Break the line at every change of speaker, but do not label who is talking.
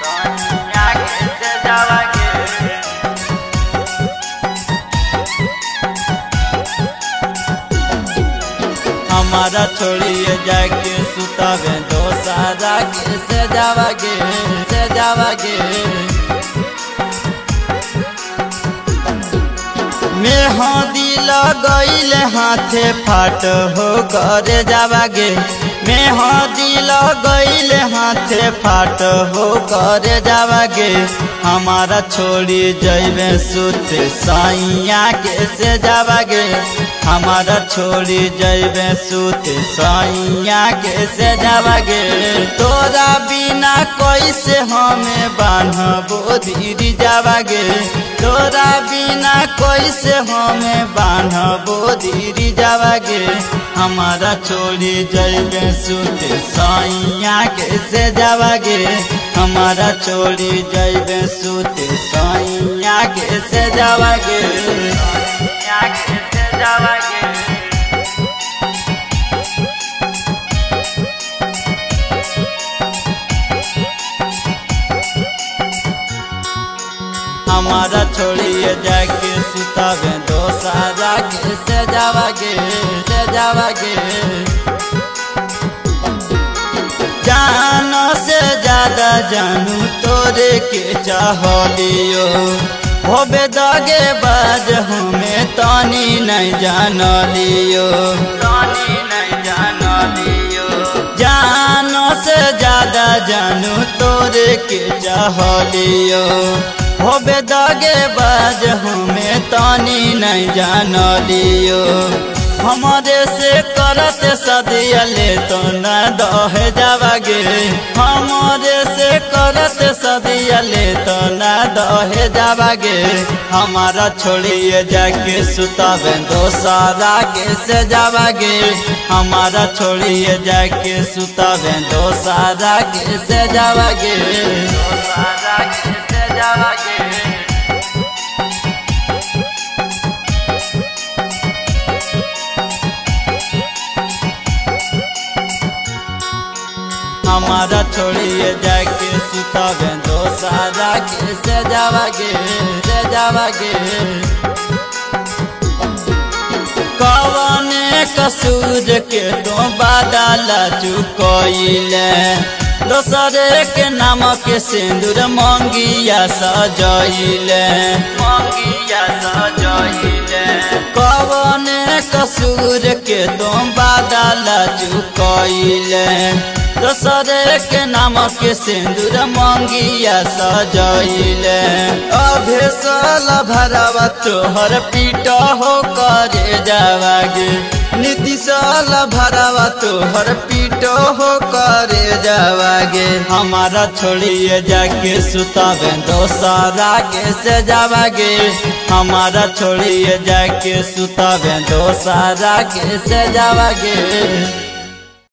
सैया के से जावा गे हमारा छोड़िए जाके सुतावे दोसारा के से जावा गे से जावा गे मेहंदी लगैल हाथे फाट हो करे जावा गे मेहंदी लगैल हाथे फाट हो करे जावा गे हमारा छोड़ी जैबे सुते सैया के से जावा गे हमारा छोड़ी जैबे सुते सैया के से जावा गे तोरा बिना कैसे हमें बान्हबो धीरी जावा गे तोरा बिना कैसे हमें बान्हबो धीरी जावा गे हमारा छोड़ी जैबे सुते सैया के से जावा गे हमारा छोड़ी जैबे सुते सैया के से जावा गे सैया के से जावा गे हमारा छोड़िए जाके सुतावे दोसारा के से जावा गे से जावा गे जानो से ज्यादा जानू तोरे के चाहलियो होबे दगे बाज हमें तानी नहीं जान लियो तानी नहीं जान लियो जानो से ज्यादा जानू तोरे के चाहलियो होबे दगे बाज हमें तानी नहीं जान लियो हमारे से करत सदिया ले तो न दह जावा गे हमारे से करत सदिया ले तो न दह जावा गे हमारा छोड़िए जाके सुतावे दोसारा के से जावा गे हमारा छोड़िए जाके सुतावे दोसारा के से जावा गे दोसारा के से जावा गे हमारा छोड़िए जाके सुतावे दोसारा के से जावा गे से जावा गे कवने कसूर के तो बादल चुकइले दोसरे के नाम के सिंदूर मंगिया सजइले मंगिया सजइले कवने कसूर के तो बादल चुकइले दोसरे के नाम के सिंदूर मंगिया सजइले अभेसल भरावा तोहर पीट हो करे जावा गे नीतीशल भरावा तोहर पीट हो करे जावा गे हमारा छोड़िए जाके सुतावे दोसारा के से जावा गे हमारा छोड़िए जाके सुतावे दोसारा के से जावा गे।